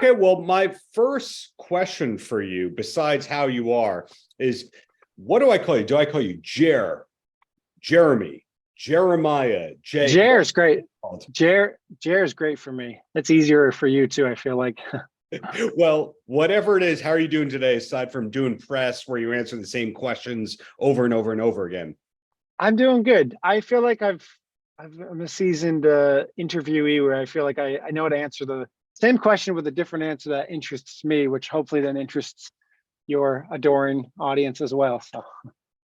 Okay, well, my first question for you, besides how you are, is what do I call you? Do I call you Jeremy, Jeremiah, Jay? Jer's great. Jer's great for me. It's easier for you too, I feel like. Well, whatever it is, how are you doing today, aside from doing press where you answer the same questions over and over and over again? I'm doing good. I feel like I'm a seasoned interviewee where I feel like I know how to answer the same question with a different answer that interests me, which hopefully then interests your adoring audience as well. So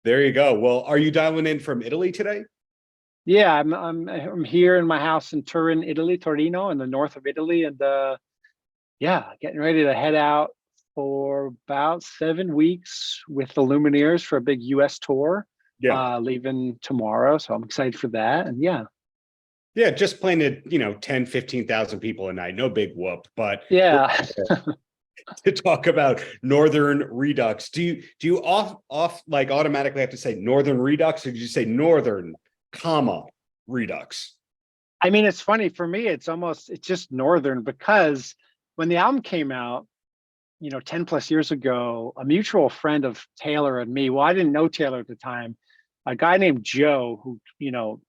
There you go. Well, are you dialing in from Italy today? yeah, I'm here in my house in Turin, Italy, Torino, in the north of Italy, and yeah, getting ready to head out for about 7 weeks with the Lumineers for a big US tour. Yeah. Leaving tomorrow, so I'm excited for that. And yeah. Yeah, just playing to, 10, 15,000 people a night. No big whoop, but Yeah. to talk about Northern Redux, do you like automatically have to say Northern Redux, or did you say Northern, Redux? I mean, it's funny for me, it's just Northern, because when the album came out, 10 plus years ago, a mutual friend of Taylor and me, well, I didn't know Taylor at the time, a guy named Joe, who,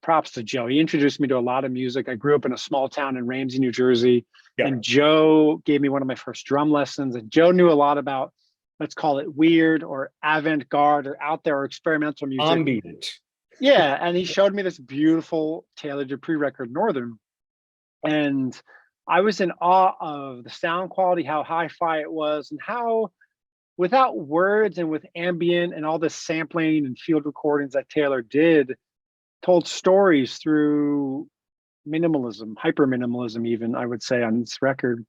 props to Joe. He introduced me to a lot of music. I grew up in a small town in Ramsey, New Jersey. Yeah. And Joe gave me one of my first drum lessons. And Joe knew a lot about, let's call it weird or avant-garde or out there or experimental music. Ambient. Yeah. And he showed me this beautiful Taylor Dupree record, Northern. And I was in awe of the sound quality, how hi-fi it was, and how, without words and with ambient and all this sampling and field recordings that Taylor did, told stories through minimalism, hyper minimalism, even, I would say, on this record.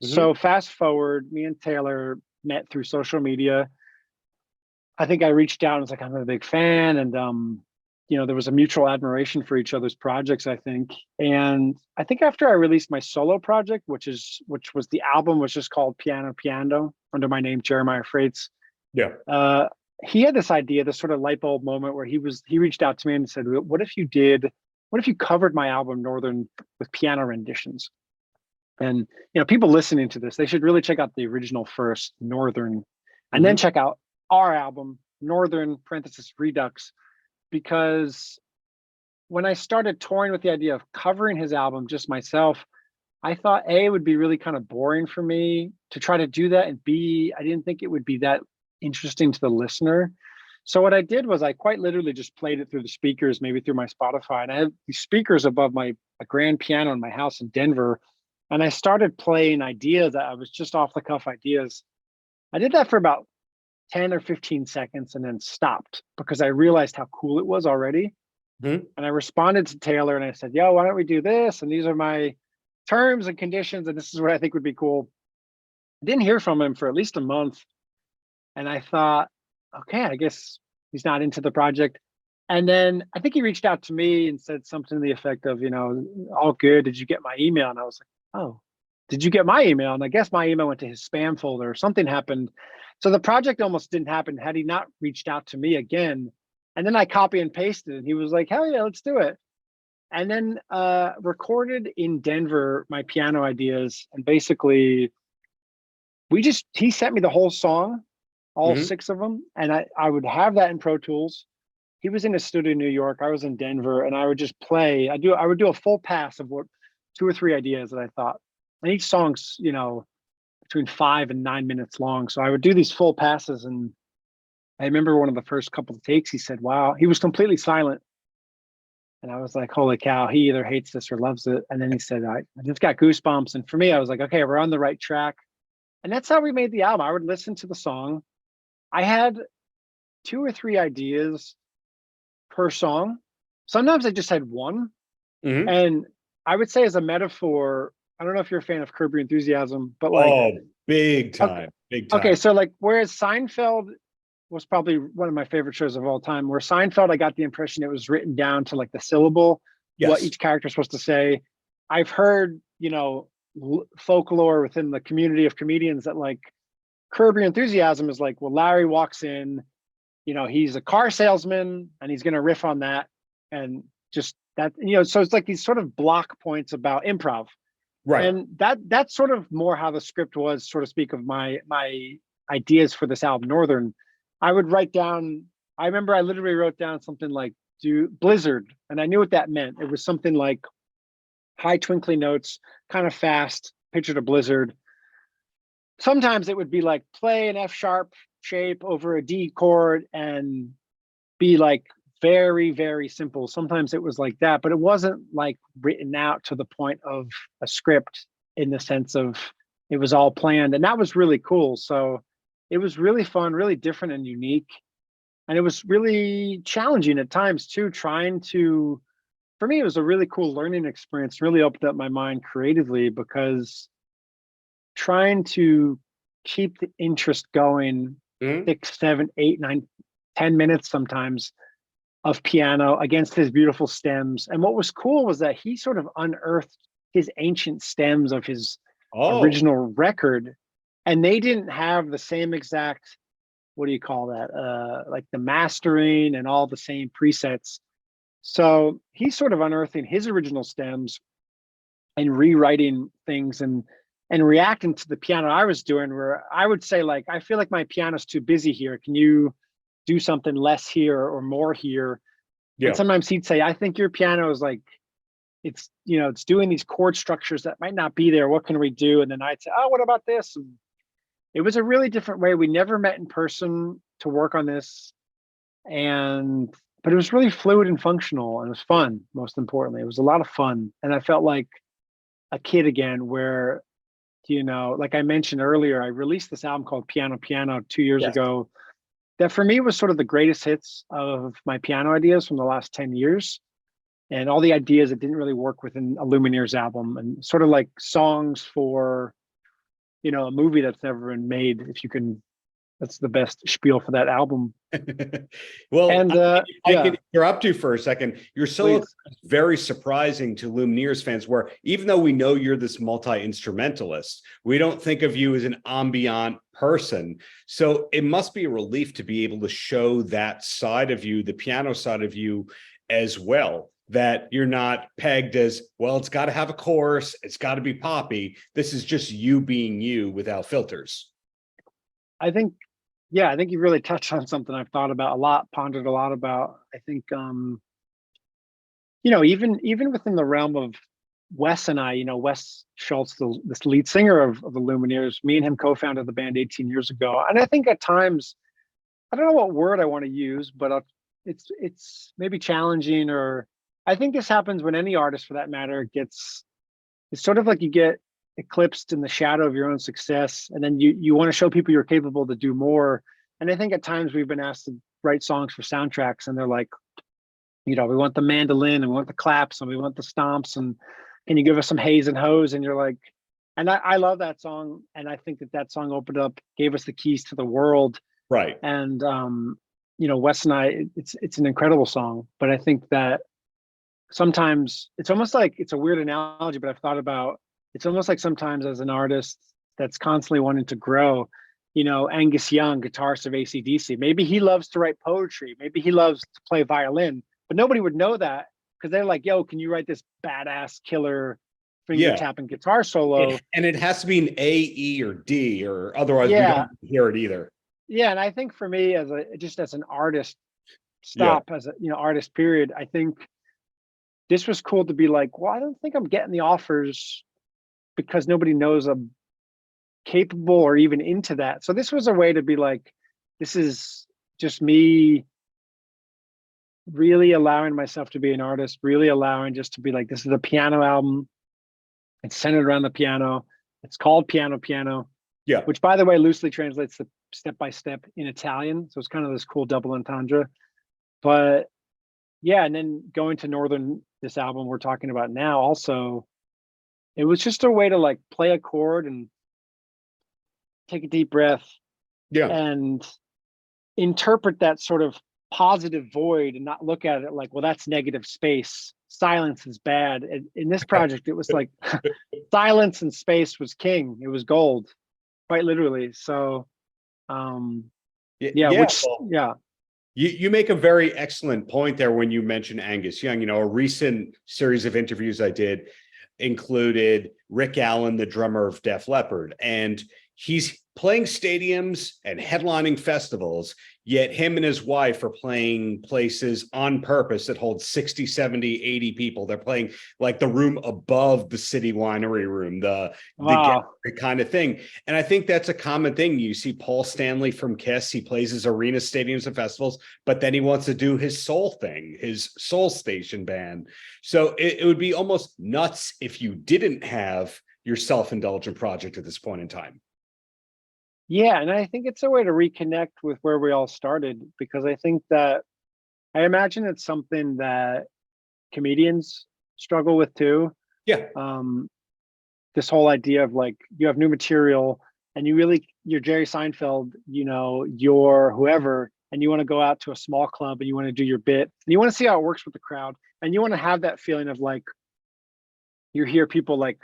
Mm-hmm. So fast forward, me and Taylor met through social media. I think I reached out and was like, I'm a big fan. And, there was a mutual admiration for each other's projects, I think. And I think after I released my solo project, which was the album, was just called Piano Piano, under my name, Jeremiah Fraites. Yeah. He had this idea, this sort of light bulb moment where he reached out to me and said, what if you covered my album Northern with piano renditions? And, people listening to this, they should really check out the original first, Northern, and then check out our album, Northern Redux, because when I started touring with the idea of covering his album just myself, I thought A, it would be really kind of boring for me to try to do that, and B, I didn't think it would be that interesting to the listener. So what I did was I quite literally just played it through the speakers, maybe through my Spotify, and I have these speakers above a grand piano in my house in Denver, and I started playing ideas that I was just off the cuff ideas. I did that for about 10 or 15 seconds and then stopped because I realized how cool it was already. Mm-hmm. And I responded to Taylor and I said, yo, why don't we do this? And these are my terms and conditions, and this is what I think would be cool. I didn't hear from him for at least a month. And I thought, okay, I guess he's not into the project. And then I think he reached out to me and said something to the effect of, all good. Did you get my email? And I was like, oh, did you get my email? And I guess my email went to his spam folder or something happened. So the project almost didn't happen had he not reached out to me again. And then I copy and pasted and he was like, hell yeah, let's do it. And then recorded in Denver my piano ideas. And basically he sent me the whole song, all 6 of them. And I would have that in Pro Tools. He was in his studio in New York. I was in Denver, and I would just play. I would do a full pass of 2 or 3 ideas that I thought. And each song's, between 5 and 9 minutes long. So I would do these full passes. And I remember one of the first couple of takes, he said, wow, he was completely silent. And I was like, holy cow, he either hates this or loves it. And then he said, I just got goosebumps. And for me, I was like, okay, we're on the right track. And that's how we made the album. I would listen to the song. I had 2 or 3 ideas per song. Sometimes I just had one. Mm-hmm. And I would say, as a metaphor, I don't know if you're a fan of Curb Your Enthusiasm, but big time. Okay, so whereas Seinfeld was probably one of my favorite shows of all time, where Seinfeld, I got the impression it was written down to the syllable, what each character is supposed to say. I've heard, folklore within the community of comedians that Curb Your Enthusiasm is Larry walks in, he's a car salesman and he's going to riff on that. And just that, so it's these sort of block points about improv. Right. And that's sort of more how the script was, so to speak, of my ideas for this album, Northern. I would write down, I remember I literally wrote down something like do Blizzard, and I knew what that meant. It was something like high twinkly notes, kind of fast, pictured a blizzard. Sometimes it would be like play an F sharp shape over a D chord and be like very, very simple. Sometimes it was like that, but it wasn't like written out to the point of a script in the sense of it was all planned. And that was really cool. So it was really fun, really different and unique. And it was really challenging at times too, trying to, for me, it was a really cool learning experience, really opened up my mind creatively, because trying to keep the interest going 6, 7, 8, 9, 10 minutes sometimes of piano against his beautiful stems. And what was cool was that he sort of unearthed his ancient stems of his original record, and they didn't have the same exact, what do you call that? Like the mastering and all the same presets. So he's sort of unearthing his original stems and rewriting things and reacting to the piano I was doing, where I would say, like, I feel like my piano's too busy here. Can you do something less here or more here? Yeah. And sometimes he'd say, I think your piano is like, it's, you know, it's doing these chord structures that might not be there. What can we do? And then I'd say, oh, what about this? And it was a really different way. We never met in person to work on this. But it was really fluid and functional, and it was fun. Most importantly, it was a lot of fun. And I felt like a kid again, where, you know, like I mentioned earlier, I released this album called Piano Piano 2 years ago. That for me was sort of the greatest hits of my piano ideas from the last 10 years. And all the ideas that didn't really work within a Lumineers album, and sort of like songs for, you know, a movie that's never been made, if you can, that's the best spiel for that album. Well, and I can interrupt you for a second. Your solo is very surprising to Lumineers fans, where even though we know you're this multi-instrumentalist, we don't think of you as an ambient person. So it must be a relief to be able to show that side of you, the piano side of you as well, that you're not pegged as, well, it's got to have a chorus, it's got to be poppy. This is just you being you without filters. I think you really touched on something I've thought about a lot, pondered a lot about. I think, you know, even within the realm of Wes and I, you know, Wes Schiltz, this lead singer of the Lumineers, me and him co-founded the band 18 years ago. And I think at times, I don't know what word I want to use, but it's maybe challenging, or I think this happens when any artist for that matter it's sort of like you get eclipsed in the shadow of your own success, and then you want to show people you're capable to do more. And I think at times we've been asked to write songs for soundtracks, and they're like, you know, we want the mandolin and we want the claps and we want the stomps, and can you give us some haze and hose? And you're like, and I love that song, and I think that song opened up, gave us the keys to the world, right? And you know, Wes and I, it's an incredible song, but I think that sometimes it's almost like, it's a weird analogy, but I've thought about, it's almost like sometimes as an artist that's constantly wanting to grow, you know, Angus Young, guitarist of AC/DC, maybe he loves to write poetry, maybe he loves to play violin, but nobody would know that, because they're like, yo, can you write this badass killer finger tapping guitar solo? And it has to be an A, E, or D, or otherwise we don't hear it either. Yeah, and I think for me, as an artist, as a, you know, artist period, I think this was cool to be like, well, I don't think I'm getting the offers because nobody knows I'm capable or even into that. So this was a way to be like, this is just me really allowing myself to be an artist, really allowing just to be like, this is a piano album. It's centered around the piano. It's called Piano Piano. Yeah. Which, by the way, loosely translates to step by step in Italian. So it's kind of this cool double entendre. But yeah, and then going to Northern, this album we're talking about now, also, it was just a way to like play a chord and take a deep breath, and interpret that sort of positive void and not look at it like, well, that's negative space. Silence is bad. In this project, it was like silence and space was king. It was gold, quite literally. So, You make a very excellent point there when you mention Angus Young. You know, a recent series of interviews I did, included Rick Allen, the drummer of Def Leppard, and he's playing stadiums and headlining festivals, yet him and his wife are playing places on purpose that hold 60, 70, 80 people. They're playing like the room above the city winery room, the kind of thing. And I think that's a common thing. You see Paul Stanley from Kiss, he plays his arena stadiums and festivals, but then he wants to do his soul thing, his soul station band. So it would be almost nuts if you didn't have your self-indulgent project at this point in time. Yeah, and I think it's a way to reconnect with where we all started, because I think that I imagine it's something that comedians struggle with too. Yeah. This whole idea of like, you have new material and you're Jerry Seinfeld, you're whoever, and you want to go out to a small club and you want to do your bit and you want to see how it works with the crowd. And you want to have that feeling of like, you hear people like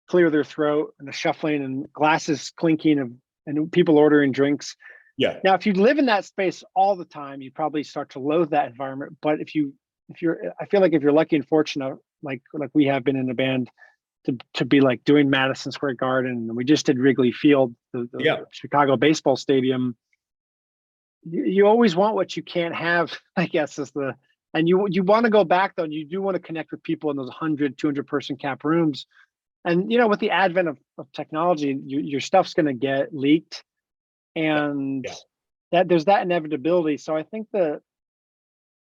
clear their throat and the shuffling and glasses clinking and people ordering drinks. Yeah. Now, if you live in that space all the time, you probably start to loathe that environment. But I feel like if you're lucky and fortunate, like we have been in a band, to be like doing Madison Square Garden, and we just did Wrigley Field, the Chicago baseball stadium. You always want what you can't have, I guess, and you want to go back though, and you do want to connect with people in those 100, 200 person cap rooms. And with the advent of technology, your stuff's going to get leaked, and that there's that inevitability. So I think that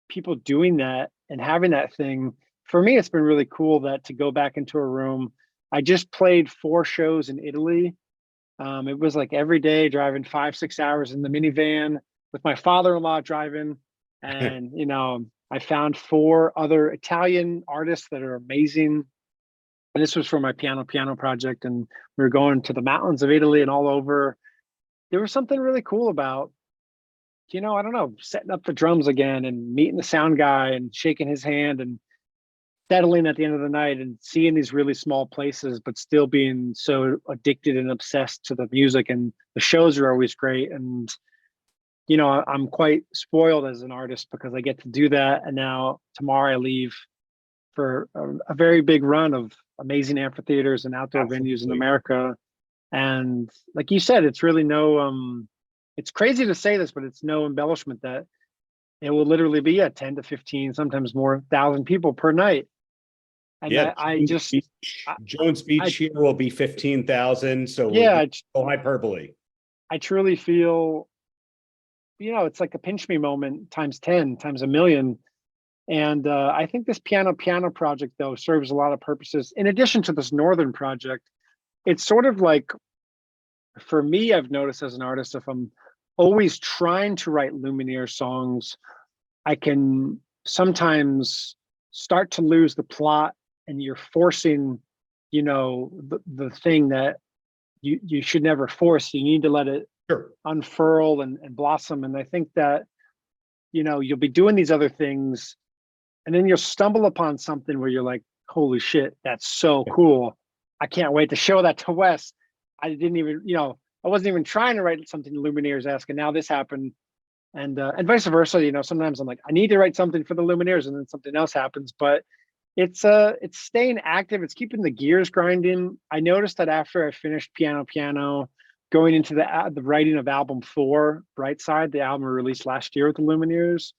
people doing that and having that thing, for me, it's been really cool that to go back into a room. I just played 4 shows in Italy. It was like every day driving 5-6 hours in the minivan with my father-in-law driving, and I found 4 other Italian artists that are amazing. And this was for my piano project, and we were going to the mountains of Italy and all over. There was something really cool about, I don't know, setting up the drums again and meeting the sound guy and shaking his hand and settling at the end of the night and seeing these really small places, but still being so addicted and obsessed to the music. And the shows are always great. And, I'm quite spoiled as an artist because I get to do that. And now tomorrow I leave for a very big run of amazing amphitheaters and outdoor venues in America. And like you said, it's really it's crazy to say this, but it's no embellishment that it will literally be 10 to 15, sometimes more 1,000 people per night. And Jones Beach here will be 15,000. So hyperbole. I truly feel, it's like a pinch me moment times 10, times a million. And I think this piano project, though, serves a lot of purposes. In addition to this Northern project, it's sort of like, for me, I've noticed as an artist, if I'm always trying to write Lumineers songs, I can sometimes start to lose the plot, and you're forcing, the thing that you should never force. You need to let it unfurl and blossom. And I think that, you'll be doing these other things, and then you'll stumble upon something where you're like, holy shit, that's so cool. I can't wait to show that to Wes. I didn't even, I wasn't even trying to write something Lumineers-esque, and now this happened. And vice versa, sometimes I'm like, I need to write something for the Lumineers, and then something else happens. But it's staying active. It's keeping the gears grinding. I noticed that after I finished piano, going into the writing of album 4, Bright Side, the album released last year with the Lumineers,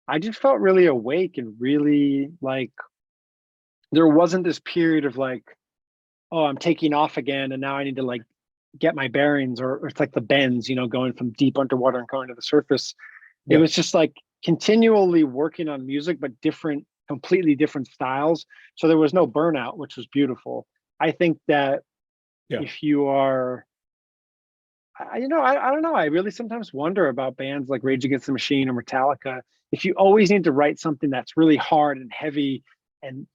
I just felt really awake and really like there wasn't this period of like, oh, I'm taking off again, and now I need to like get my bearings, or it's like the bends, going from deep underwater and going to the surface. It was just like continually working on music, but completely different styles. So there was no burnout, which was beautiful. I think that if you are, I don't know. I really sometimes wonder about bands like Rage Against the Machine or Metallica. If you always need to write something that's really hard and heavy and,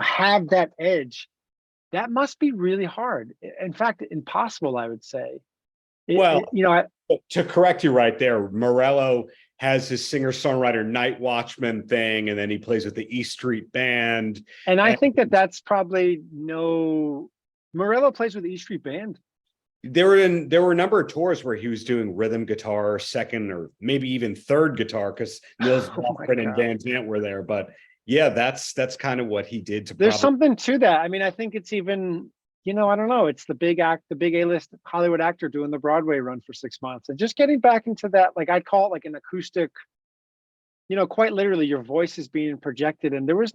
have that edge, that must be really hard. In fact, impossible, I would say. To correct you right there, Morello has his singer-songwriter Night Watchman thing, and then he plays with the E Street Band. And I think that's probably Morello plays with the E Street Band. There were a number of tours where he was doing rhythm guitar, second or maybe even third guitar, because Nils Lofgren and Van Zant were there. But Yeah, that's kind of what he did to. There's something to that. I mean, I think it's even, I don't know. It's the big A-list Hollywood actor doing the Broadway run for 6 months and just getting back into that. Like I'd call it like an acoustic, quite literally your voice is being projected. And there was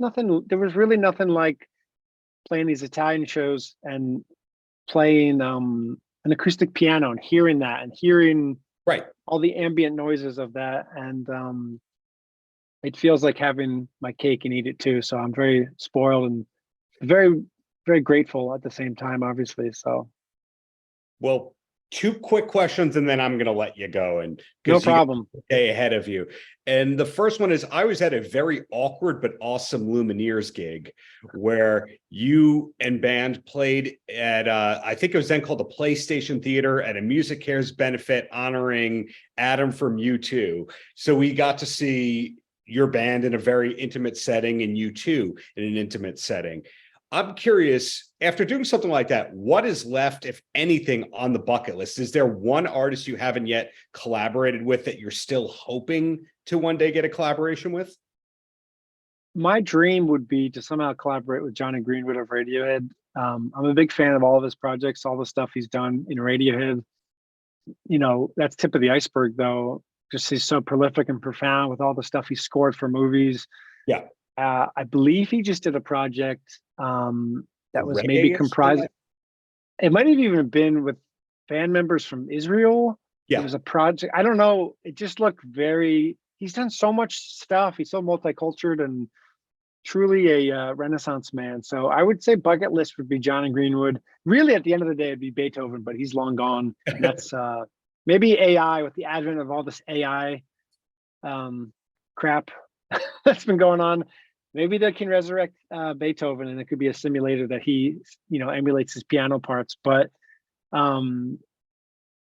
really nothing like playing these Italian shows and playing an acoustic piano and hearing that and hearing right all the ambient noises of that. And it feels like having my cake and eat it too. So I'm very spoiled and very, very grateful at the same time, obviously. So, well, 2 quick questions and then I'm going to let you go. And no problem. Day ahead of you. And the first one is, I was at a very awkward but awesome Lumineers gig where you and band played at I think it was then called the PlayStation Theater at a Music Cares benefit honoring Adam from U2. So we got to see your band in a very intimate setting and U2 in an intimate setting. I'm curious, after doing something like that, what is left, if anything, on the bucket list? Is there one artist you haven't yet collaborated with that you're still hoping to one day get a collaboration with? My dream would be to somehow collaborate with Johnny Greenwood of Radiohead. I'm a big fan of all of his projects, all the stuff he's done in Radiohead. That's tip of the iceberg, though. Just he's so prolific and profound with all the stuff he scored for movies. Yeah. I believe he just did a project that was maybe comprised. It might have even been with band members from Israel. Yeah. It was a project. I don't know. It just looked he's done so much stuff. He's so multicultural and truly a Renaissance man. So I would say bucket list would be Johnny Greenwood. Really, at the end of the day, it'd be Beethoven, but he's long gone. And that's maybe AI, with the advent of all this AI crap that's been going on. Maybe they can resurrect Beethoven, and it could be a simulator that he, emulates his piano parts. But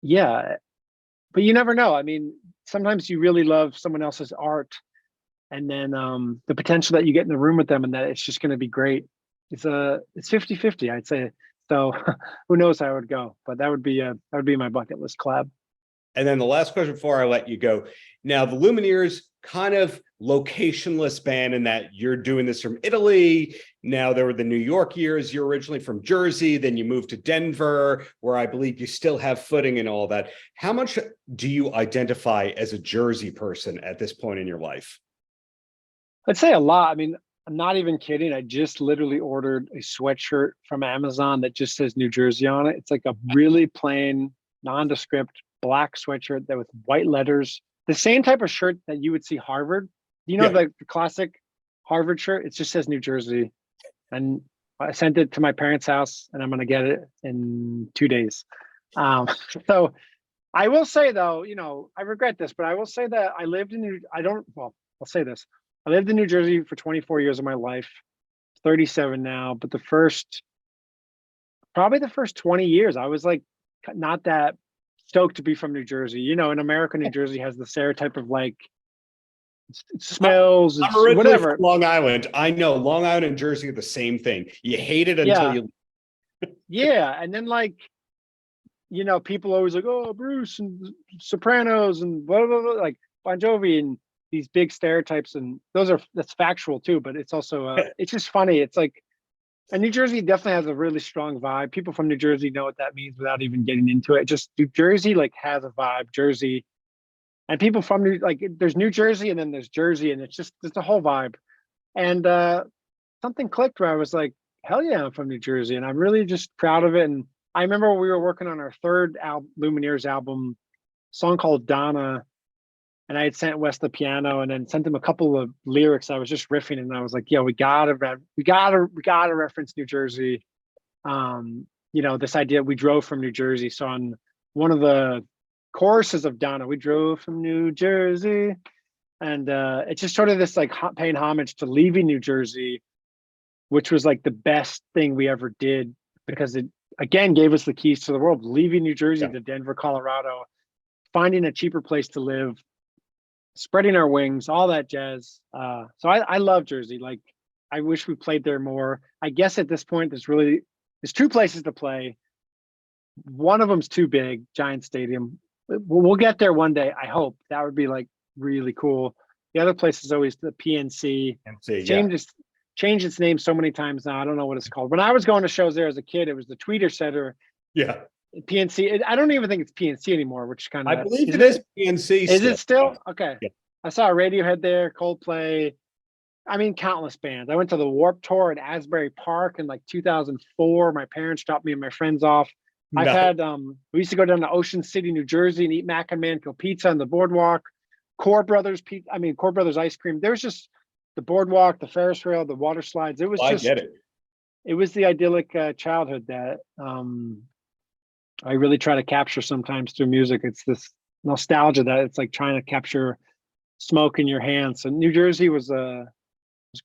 yeah, but you never know. I mean, sometimes you really love someone else's art, and then the potential that you get in the room with them and that it's just going to be great. It's 50-50, I'd say. So who knows how it would go, but that would be my bucket list collab. And then the last question before I let you go. Now, the Lumineers, kind of locationless band in that you're doing this from Italy. Now, there were the New York years. You're originally from Jersey. Then you moved to Denver, where I believe you still have footing and all that. How much do you identify as a Jersey person at this point in your life? I'd say a lot. I mean, I'm not even kidding. I just literally ordered a sweatshirt from Amazon that just says New Jersey on it. It's like a really plain, nondescript black sweatshirt that with white letters, the same type of shirt that you would see Harvard, the classic Harvard shirt. It just says New Jersey. And I sent it to my parents' house and I'm going to get it in 2 days. So I will say though, I regret this, but I will say that I lived in I'll say this. I lived in New Jersey for 24 years of my life, 37 now, but probably the first 20 years, I was like, not that stoked to be from New Jersey. In America, New Jersey has the stereotype of like, it smells, I'm originally whatever. From Long Island. I know Long Island and Jersey are the same thing. You hate it until you. Yeah. And then like, people always like, oh, Bruce and Sopranos and blah, blah, blah, like Bon Jovi and these big stereotypes. And that's factual too, but it's also, it's just funny. It's like, and New Jersey definitely has a really strong vibe. People from New Jersey know what that means without even getting into it. Just New Jersey like has a vibe, Jersey. And people from there's New Jersey and then there's Jersey, and it's a whole vibe. And something clicked where I was like, hell yeah, I'm from New Jersey. And I'm really just proud of it. And I remember when we were working on our third Lumineers album, a song called Donna, and I had sent Wes the piano and then sent him a couple of lyrics. I was just riffing and I was like, yeah, we gotta reference New Jersey. This idea, we drove from New Jersey. So on one of the choruses of Donna, we drove from New Jersey. And it's just sort of this like paying homage to leaving New Jersey, which was like the best thing we ever did, because it again gave us the keys to the world, leaving New Jersey to Denver, Colorado, finding a cheaper place to live, spreading our wings, all that jazz. So I love Jersey. Like, I wish we played there more. I guess at this point, there's 2 places to play. One of them's too big, Giant Stadium. We'll get there one day. I hope that would be like really cool. The other place is always the PNC. Changed its name so many times now. I don't know what it's called. When I was going to shows there as a kid, it was the Tweeter Center. Yeah. PNC. I don't even think it's PNC anymore, which kind of. I believe it is PNC. Is it still? Okay. Yeah. I saw Radiohead there, Coldplay. I mean, countless bands. I went to the Warped Tour at Asbury Park in like 2004. My parents dropped me and my friends off. I've had, we used to go down to Ocean City, New Jersey and eat Mac and Manco pizza on the boardwalk. Core Brothers ice cream. There's just the boardwalk, the Ferris wheel, the water slides. It was I get it. It was the idyllic childhood that I really try to capture sometimes through music. It's this nostalgia that it's like trying to capture smoke in your hands. So New Jersey was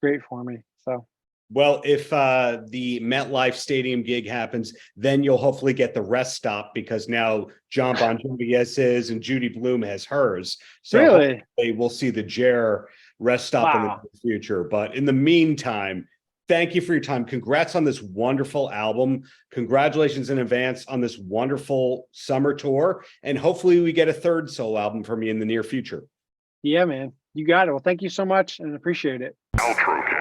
great for me. So. Well, if the MetLife Stadium gig happens, then you'll hopefully get the rest stop because now John Bon Jovi has his and Judy Blume has hers. So really, we'll see the Jer rest stop in the future. But in the meantime, thank you for your time. Congrats on this wonderful album. Congratulations in advance on this wonderful summer tour. And hopefully we get a third solo album from you in the near future. Yeah, man. You got it. Well, thank you so much and appreciate it. Paltrocast.